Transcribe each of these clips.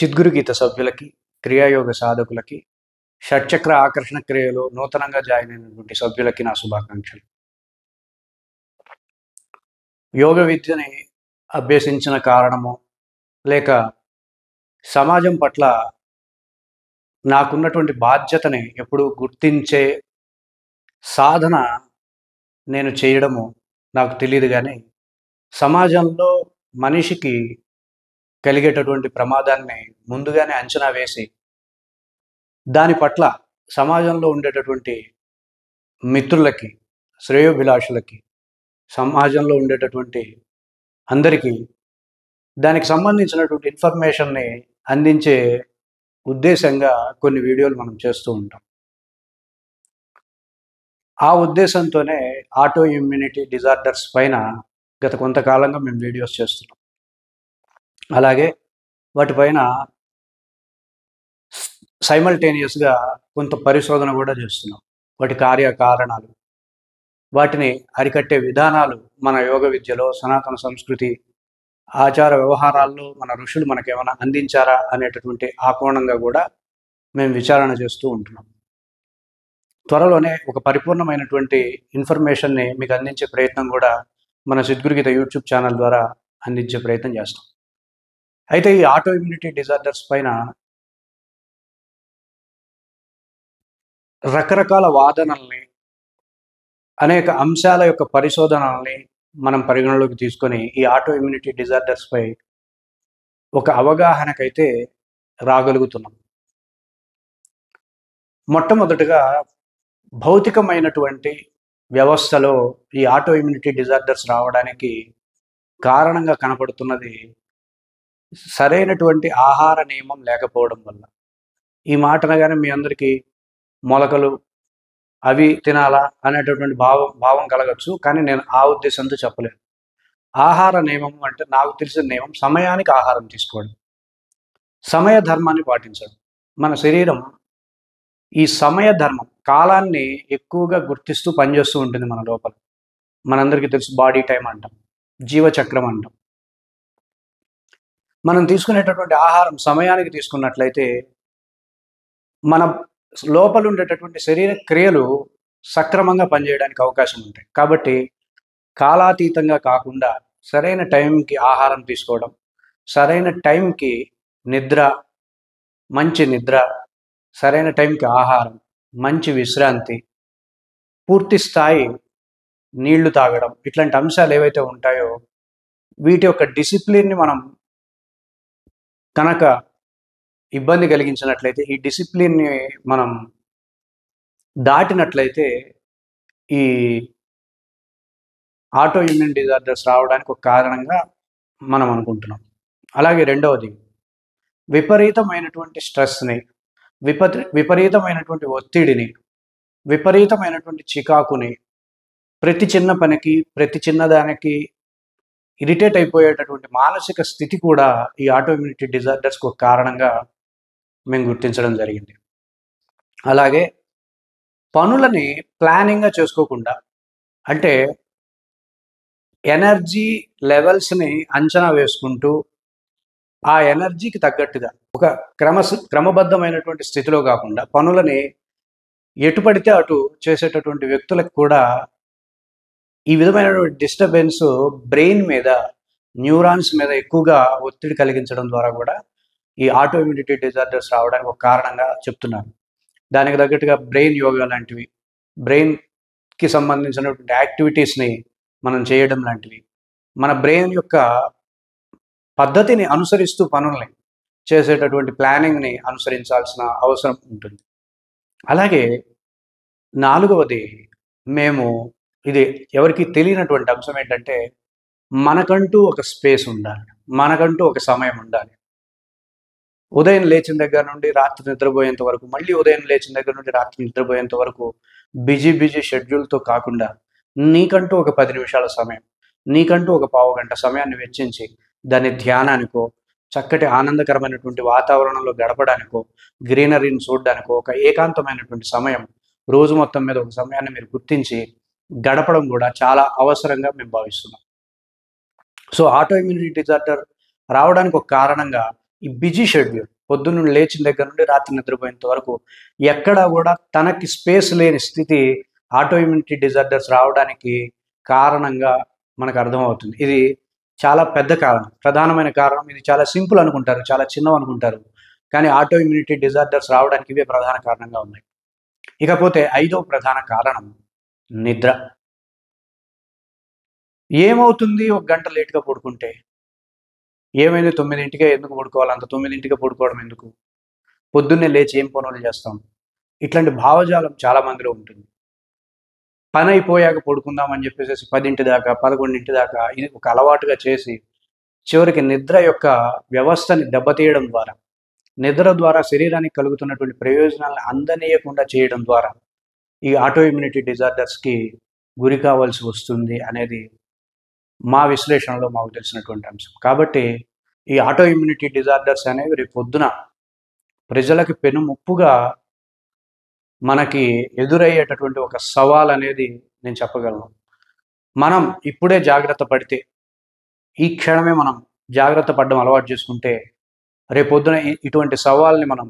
చిద్గురు గీత సభ్యులకి, క్రియాయోగ సాధకులకి, షట్చక్ర ఆకర్షణ క్రియలో నూతనంగా జాయిన్ అయినటువంటి సభ్యులకి నా శుభాకాంక్షలు. యోగ విద్యని అభ్యసించిన కారణము, లేక సమాజం పట్ల నాకున్నటువంటి బాధ్యతని ఎప్పుడూ గుర్తించే సాధన నేను చేయడము నాకు తెలీదు గానీ, సమాజంలో మనిషికి కలిగేటటువంటి ప్రమాదాన్ని ముందుగానే అంచనా వేసి, దాని పట్ల సమాజంలో ఉండేటటువంటి మిత్రులకి, శ్రేయోభిలాషులకి, సమాజంలో ఉండేటటువంటి అందరికీ దానికి సంబంధించినటువంటి ఇన్ఫర్మేషన్ని అందించే ఉద్దేశంగా కొన్ని వీడియోలు మనం చేస్తూ ఉంటాం. ఆ ఉద్దేశంతోనే ఆటో ఇమ్యూనిటీ డిజార్డర్స్ పైన గత కొంతకాలంగా మేము వీడియోస్ చేస్తున్నాం. అలాగే వాటిపైన సైమల్టేనియస్గా కొంత పరిశోధన కూడా చేస్తున్నాం. వాటి కార్యకారణాలు, వాటిని అరికట్టే విధానాలు మన యోగ విద్యలో, సనాతన సంస్కృతి, ఆచార వ్యవహారాల్లో మన ఋషులు మనకేమైనా అందించారా అనేటటువంటి ఆ కోణంగా కూడా మేము విచారణ చేస్తూ ఉంటున్నాం. త్వరలోనే ఒక పరిపూర్ణమైనటువంటి ఇన్ఫర్మేషన్ని మీకు అందించే ప్రయత్నం కూడా మన సిద్గురు గీత యూట్యూబ్ ఛానల్ ద్వారా అందించే ప్రయత్నం చేస్తాం. అయితే ఈ ఆటో ఇమ్యూనిటీ డిజార్డర్స్ పైన రకరకాల వాదనల్ని, అనేక అంశాల యొక్క పరిశోధనల్ని మనం పరిగణలోకి తీసుకొని ఈ ఆటో ఇమ్యూనిటీ డిజార్డర్స్ పై ఒక అవగాహనకైతే రాగలుగుతున్నాం. మొట్టమొదటిగా భౌతికమైనటువంటి వ్యవస్థలో ఈ ఆటో ఇమ్యూనిటీ డిజార్డర్స్ రావడానికి కారణంగా కనపడుతున్నది సరైనటువంటి ఆహార నియమం లేకపోవడం వల్ల. ఈ మాట అనగానే మీ అందరికీ మొలకలు అవి తినాలా అనేటటువంటి భావం కలగచ్చు. కానీ నేను ఆ ఉద్దేశంతో చెప్పలేను. ఆహార నియమం అంటే నాకు తెలిసిన నియమం సమయానికి ఆహారం తీసుకోవడం, సమయ ధర్మాన్ని పాటించడం. మన శరీరం ఈ సమయ ధర్మం, కాలాన్ని ఎక్కువగా గుర్తిస్తూ పనిచేస్తూ ఉంటుంది మన లోపల. మనందరికీ తెలుసు, బాడీ టైం అంటాం, జీవచక్రం అంటాం. మనం తీసుకునేటటువంటి ఆహారం సమయానికి తీసుకున్నట్లయితే మన లోపల ఉండేటటువంటి శరీర క్రియలు సక్రమంగా పనిచేయడానికి అవకాశం ఉంటాయి. కాబట్టి కాలాతీతంగా కాకుండా సరైన టైంకి ఆహారం తీసుకోవడం, సరైన టైంకి నిద్ర, మంచి నిద్ర, సరైన టైంకి ఆహారం, మంచి విశ్రాంతి, పూర్తి స్థాయి నీళ్లు తాగడం, ఇట్లాంటి అంశాలు ఏవైతే ఉంటాయో వీటి యొక్క డిసిప్లిన్ని మనం కనుక ఇబ్బంది కలిగించినట్లయితే, ఈ డిసిప్లిన్ని మనం దాటినట్లయితే ఈ ఆటో ఇమ్యూన్ డిజార్డర్స్ రావడానికి ఒక కారణంగా మనం అనుకుంటున్నాం. అలాగే రెండవది, విపరీతమైనటువంటి స్ట్రెస్ని, విపరీతమైనటువంటి ఒత్తిడిని, విపరీతమైనటువంటి చికాకుని, ప్రతి చిన్న పనికి, ప్రతి చిన్నదానికి ఇరిటేట్ అయిపోయేటటువంటి మానసిక స్థితి కూడా ఈ ఆటో ఇమ్యూనిటీ డిజార్డర్స్కి ఒక కారణంగా మేము గుర్తించడం జరిగింది. అలాగే పనులని ప్లానింగ్గా చేసుకోకుండా, అంటే ఎనర్జీ లెవెల్స్ని అంచనా వేసుకుంటూ ఆ ఎనర్జీకి తగ్గట్టుగా ఒక క్రమబద్ధమైనటువంటి స్థితిలో కాకుండా పనులని ఎటు పడితే అటు చేసేటటువంటి వ్యక్తులకు కూడా ఈ విధమైనటువంటి డిస్టర్బెన్స్ బ్రెయిన్ మీద, న్యూరాన్స్ మీద ఎక్కువగా ఒత్తిడి కలిగించడం ద్వారా కూడా ఈ ఆటో ఇమ్యూనిటీ డిజార్డర్స్ రావడానికి ఒక కారణంగా చెప్తున్నారు. దానికి తగ్గట్టుగా బ్రెయిన్ యోగా లాంటివి, బ్రెయిన్కి సంబంధించినటువంటి యాక్టివిటీస్ని మనం చేయడం లాంటివి, మన బ్రెయిన్ యొక్క పద్ధతిని అనుసరిస్తూ పనుల్ని చేసేటటువంటి ప్లానింగ్ని అనుసరించాల్సిన అవసరం ఉంటుంది. అలాగే నాలుగవది, మేము ఇది ఎవరికి తెలియనటువంటి అంశం ఏంటంటే, మనకంటూ ఒక స్పేస్ ఉండాలి, మనకంటూ ఒక సమయం ఉండాలి. ఉదయం లేచిన దగ్గర నుండి రాత్రి నిద్రపోయేంత వరకు, మళ్ళీ ఉదయం లేచిన దగ్గర నుండి రాత్రి నిద్రపోయేంత వరకు బిజీ షెడ్యూల్తో కాకుండా నీకంటూ ఒక 10 నిమిషాల సమయం, నీకంటూ ఒక పావు గంట సమయాన్ని వెచ్చించి దాన్ని ధ్యానానికో, చక్కటి ఆనందకరమైనటువంటి వాతావరణంలో గడపడానికో, గ్రీనరీని చూడడానికో ఒక ఏకాంతమైనటువంటి సమయం, రోజు మొత్తం మీద ఒక సమయాన్ని మీరు గుర్తించి గడపడం కూడా చాలా అవసరంగా మేము భావిస్తున్నాం. సో ఆటో ఇమ్యూనిటీ డిజార్డర్ రావడానికి ఒక కారణంగా ఈ బిజీ షెడ్యూల్, పొద్దున్న లేచిన దగ్గర నుండి రాత్రి నిద్రపోయేంత వరకు ఎక్కడా కూడా తనకి స్పేస్ లేని స్థితి ఆటో ఇమ్యూనిటీ డిజార్డర్స్ రావడానికి కారణంగా మనకు అర్థమవుతుంది. ఇది చాలా పెద్ద కారణం, ప్రధానమైన కారణం. ఇది చాలా సింపుల్ అనుకుంటారు, చాలా చిన్నవి అనుకుంటారు, కానీ ఆటో ఇమ్యూనిటీ డిజార్డర్స్ రావడానికి ఇవే ప్రధాన కారణంగా ఉన్నాయి. ఇకపోతే 5వ ప్రధాన కారణం నిద్ర. ఏమవుతుంది ఒక గంట లేట్గా పడుకుంటే? ఏమైంది 9ంటికే ఎందుకు పడుకోవాలి, అంత 9ంటికే పడుకోవడం ఎందుకు, పొద్దున్నే లేచి ఏం పనులు చేస్తాం, ఇట్లాంటి భావజాలం చాలా మందిలో ఉంటుంది. పని అయిపోయాక పడుకుందాం అని చెప్పేసి 10ంటి దాకా 11ంటి దాకా ఇది ఒక అలవాటుగా చేసి చివరికి నిద్ర యొక్క వ్యవస్థని దెబ్బతీయడం ద్వారా, నిద్ర ద్వారా శరీరానికి కలుగుతున్నటువంటి ప్రయోజనాలను అందనీయకుండా చేయడం ద్వారా ఈ ఆటో ఇమ్యూనిటీ డిజార్డర్స్కి గురి కావాల్సి వస్తుంది అనేది మా విశ్లేషణలో మాకు తెలిసినటువంటి అంశం. కాబట్టి ఈ ఆటో ఇమ్యూనిటీ డిజార్డర్స్ అనేవి రేపు పొద్దున ప్రజలకి పెనుముప్పుగా మనకి ఎదురయ్యేటటువంటి ఒక సవాల్ అనేది నేను చెప్పగలను. మనం ఇప్పుడే జాగ్రత్త పడితే, ఈ క్షణమే మనం జాగ్రత్త పడడం అలవాటు చేసుకుంటే రేపొద్దున ఇటువంటి సవాల్ని మనం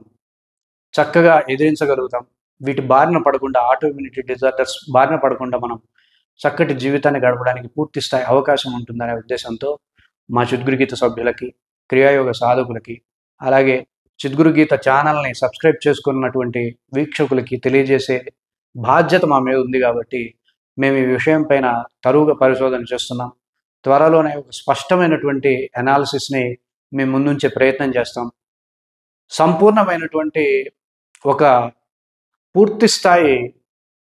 చక్కగా ఎదిరించగలుగుతాం. వీటి బారిన పడకుండా, ఆటో ఇమ్యూనిటీ డిజార్డర్స్ బారిన పడకుండా మనం చక్కటి జీవితాన్ని గడపడానికి పూర్తి స్థాయి అవకాశం ఉంటుందనే ఉద్దేశంతో మా చిద్గురు గీత సభ్యులకి, క్రియాయోగ సాధకులకి, అలాగే చిద్గురు గీత ఛానల్ని సబ్స్క్రైబ్ చేసుకున్నటువంటి వీక్షకులకి తెలియజేసే బాధ్యత మా మీద ఉంది. కాబట్టి మేము ఈ విషయం పైన తరువుగా పరిశోధన చేస్తున్నాం. త్వరలోనే ఒక స్పష్టమైనటువంటి అనాలిసిస్ని మేము ముందుంచే ప్రయత్నం చేస్తాం. సంపూర్ణమైనటువంటి ఒక పూర్తి స్థాయి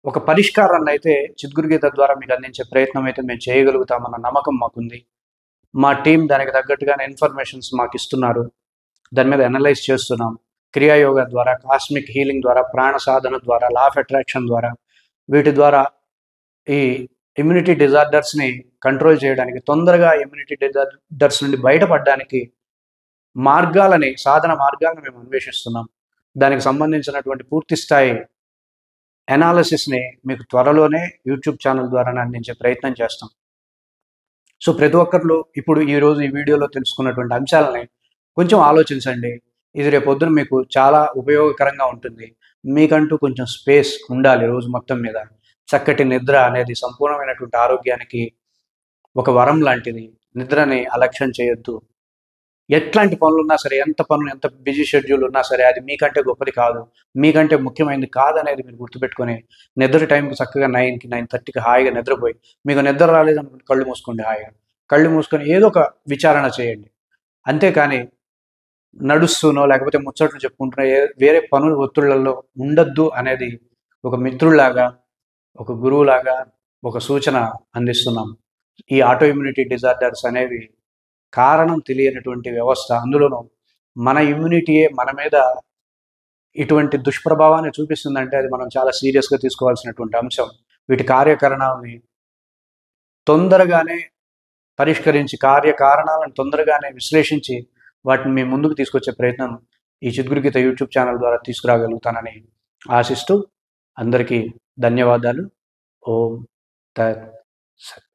ఒక పరిష్కారాన్ని అయితే చిద్గురు గీత ద్వారా మీకు అందించే ప్రయత్నం అయితే మేము చేయగలుగుతామన్న నమ్మకం మాకుంది. మా టీం దానికి తగ్గట్టుగానే ఇన్ఫర్మేషన్స్ మాకు ఇస్తున్నారు. దాని మీద అనలైజ్ చేస్తున్నాం. క్రియాయోగ ద్వారా, కాస్మిక్ హీలింగ్ ద్వారా, ప్రాణ సాధన ద్వారా, లా ఆఫ్ అట్రాక్షన్ ద్వారా, వీటి ద్వారా ఈ ఇమ్యూనిటీ డిజార్డర్స్ని కంట్రోల్ చేయడానికి, తొందరగా ఇమ్యూనిటీ డిజార్డర్స్ నుండి బయటపడడానికి మార్గాలని, సాధన మార్గాలను మేము అన్వేషిస్తున్నాం. దానికి సంబంధించినటువంటి పూర్తి స్థాయి అనాలిసిస్ని మీకు త్వరలోనే యూట్యూబ్ ఛానల్ ద్వారా అందించే ప్రయత్నం చేస్తాం. సో ప్రతి ఒక్కరు ఇప్పుడు ఈరోజు ఈ వీడియోలో తెలుసుకున్నటువంటి అంశాలని కొంచెం ఆలోచించండి. ఇది రేపొద్దున మీకు చాలా ఉపయోగకరంగా ఉంటుంది. మీకంటూ కొంచెం స్పేస్ ఉండాలి రోజు మొత్తం మీద. చక్కటి నిద్ర అనేది సంపూర్ణమైనటువంటి ఆరోగ్యానికి ఒక వరం లాంటిది. నిద్రని అలక్ష్యం చేయొద్దు. ఎట్లాంటి పనులు ఉన్నా సరే, ఎంత బిజీ షెడ్యూల్ ఉన్నా సరే, అది మీకంటే గొప్పది కాదు, మీకంటే ముఖ్యమైనది కాదనేది మీరు గుర్తుపెట్టుకొని నిద్ర టైంకి చక్కగా 9కి 9:30కి హాయిగా నిద్రపోయి, మీకు నిద్ర రాలేదనుకుంటే కళ్ళు మూసుకోండి. హాయిగా కళ్ళు మూసుకొని ఏదో ఒక విచారణ చేయండి. అంతేకాని నడుస్తూనో లేకపోతే ముచ్చట్లు చెప్పుకుంటున్నా వేరే పనుల ఒత్తిళ్లలో ఉండద్దు అనేది ఒక మిత్రుల్లాగా, ఒక గురువులాగా ఒక సూచన అందిస్తున్నాం. ఈ ఆటో ఇమ్యూనిటీ డిజార్డర్స్ అనేవి కారణం తెలియనటువంటి వ్యవస్థ. అందులోనూ మన ఇమ్యూనిటీయే మన మీద ఇటువంటి దుష్ప్రభావాన్ని చూపిస్తుందంటే అది మనం చాలా సీరియస్గా తీసుకోవాల్సినటువంటి అంశం. వీటి కార్యకారణాలని తొందరగానే పరిష్కరించి, కార్యకారణాలను తొందరగానే విశ్లేషించి వాటిని మేము ముందుకు తీసుకొచ్చే ప్రయత్నం ఈ చిద్గురు గీత యూట్యూబ్ ఛానల్ ద్వారా తీసుకురాగలుగుతానని ఆశిస్తూ అందరికీ ధన్యవాదాలు. ఓం తత్ సత్.